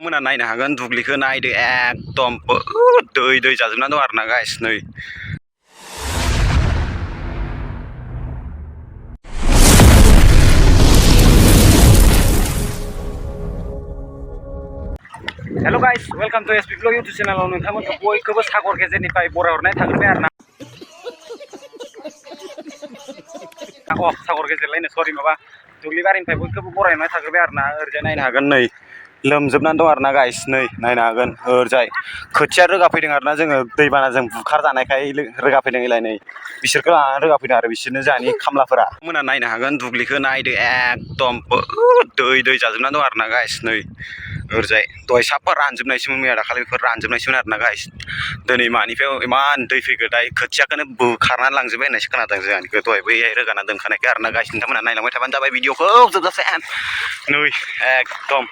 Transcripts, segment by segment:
मोना नायनो हागोन दुब्लिखौ नायदो एकदम दै दै जाजोबना दं आरोना गाइस नै hello guys welcome to SP blog YouTube channel नोंथांमोनखौ बयखौबो सागर गेजेरनिफ्राय बरायहरनाय थाग्रोबाय आरोना सागर गेजेरलायनो सरि माबा दुब्लिबारिनिफ्राय बयखौबो बरायहरनाय थाग्रोबाय आरोना ओरैजाय नायनो हागोन नै लोमजोबनानै दं आरोना गाइस नै नायनो हागोन ओरैजाय खोथिया रोगा फैदों आरोना जोङो दैबानाजों बुखार जानायखाय रोगा फैदों इलाय नै बिसोरखौ लानानै रोगा फैदों आरो बिसोरनो जोंहानि खामलाफोरा मोना नायनो हागोन दुब्लिखौ नायदो एकदम दै दै जाजोबना दं आरोना गाइस नै ओरैजाय दहाय साफा रानजोबनायसोमोन मैया दाखालिफोर रानजोबनायसोमोन आरोना गाइस दिनै मानिफ्राय इमान दै फैगोदाय खोथियाखौनो बोखारनानै लांजोबबाय होननायसो खोनादों जोंहानिखौ दहाय बैहाय रोगाना दोनखानायखाय आरोना गाइस नोंथांमोना नायलांबाय थाबानो जाबाय भिडिअखौ जोबजासिम नै एकदम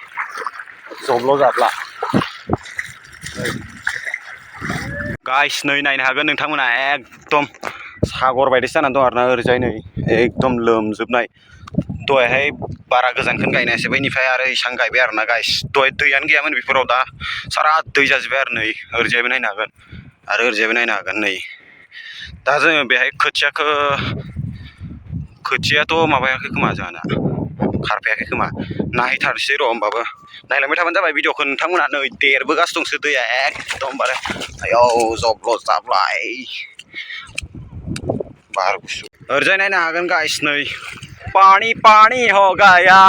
जब्ल' जाब्ला गाइस नै नायनो हागोन नोंथांमोना एकदम सागर बायदिसो जानानै दं आरोना ओरैजाय नै एकदम लोमजोबनाय दहायहाय बारा गोजानखौनो गायनो हायासै बैनिफ्राय आरो इसां गायबाय आरोना गाइस दहाय दैयानो गैयामोन बेफोराव दा सारा दै जाजोब्बाय आरो नै ओरैजायबो नायनो हागोन आरो ओरैजायबो नायनो हागोन नै दा जोङो बेहाय खोथियाथ' माबायाखै खोमा जोंहाना खारफायाखै खोमा नायथारसै र' होमबाबो नायलांबाय थाबानो जाबाय भिडिअखौ नोंथांमोना नै देरबोगासिनो दंसो दैया एकदमबारे आयौ जब्ल' जाब्लाय बार गुसु ओरैजाय नायनो हागोन गाइस नै पानी पानी हो गया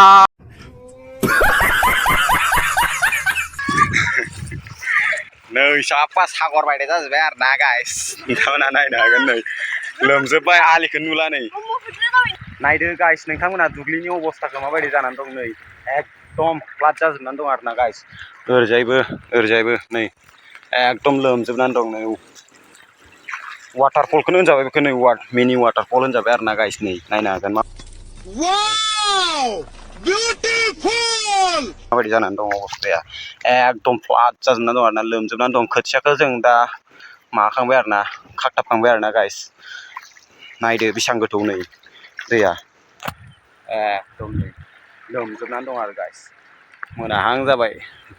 नै साफा सागर बायदि जाजोब्बाय आरोना गाइस नोंथांमोना नायनो हागोन नै लोमजोब्बाय आलिखौ नुला नै नायदो गाइस नोंथांमोना दुब्लिनि अबस्थाखौ माबायदि जानानै दं नै एकदम फ्लाद जाजोबनानै दं आरोना गाइस ओरैजायबो नै एकदम लोमजोबनानै दं नै वाटारफलखौनो होनजाबाय बेखौ नै मिनि वाटारफल होनजाबाय आरोना गाइस नै नायनो हागोन माबायदि जानानै दं अबस्थाया एकदम फ्लाद जाजोबनानै दं आरोना लोमजोबनानै दं खोथियाखौ जों दा माबाखांबाय आरोना खागथाबखांबाय आरोना गाइस नायदो बेसेबां गोथौ नै दैया एकदम नै लोमजोबनानै दं आरो गाइस मोनाहां जाबाय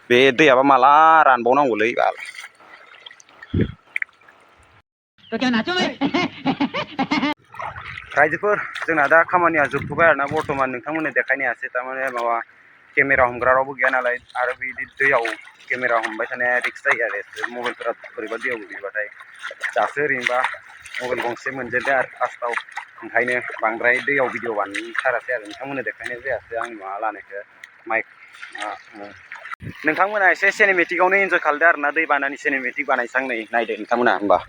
बे दैयाबा माला रानबावनांगौलै बाल रायजोफोर जोंना दा खामानिया जोबथ'बाय आरोना बर्थमान नोंथांमोननो देखायनो हायासै थारमाने माबा केमेरा हमग्रा रावबो गैया नालाय आरो बिदि दैयाव केमेरा हमबाय थानाया रिक्स जायो आरो मबाइलफोरा बोरैबा दैयाव गोग्लैबाथाय दासो ओरैनोबा मबाइल गंसे मोनजेनदों आरो फार्स्टआव ओंखायनो बांद्राय दैयाव भिडिअ बानायथारासै आरो नोंथांमोननो देखायनाय जायासै आंनि माबा लानायखौ माइक नोंथांमोना एसे सिनेमेटिकआवनो इन्जय खालामदो आरोना दै बानानि सिनेमेटिक बानायसां नै नायदो नोंथांमोना होमबा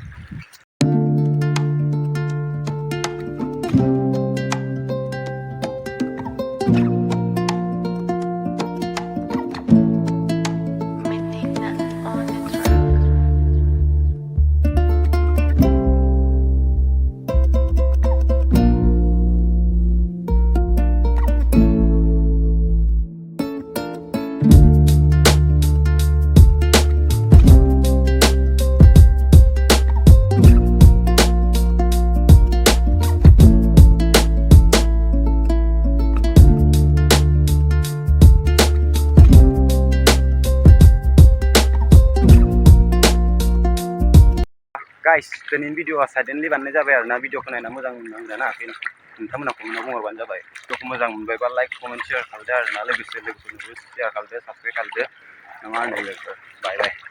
गाइस दिनैनि भिडिअआ साइडेनलि बानायनाय जाबाय आरोना भिडिअखौ नायना मोजां नांदों ना नोंथांमोना कमेन्टआव बुंहरबानो जाबाय भिडिअखौ मोजां मोनबायबा लाइक कमेन्ट शेयार खालामदो आरोना लोगोसे शेयार खालामदो साबसक्राइब खालामदो ना मा होनो लोगोफोर बाय बाय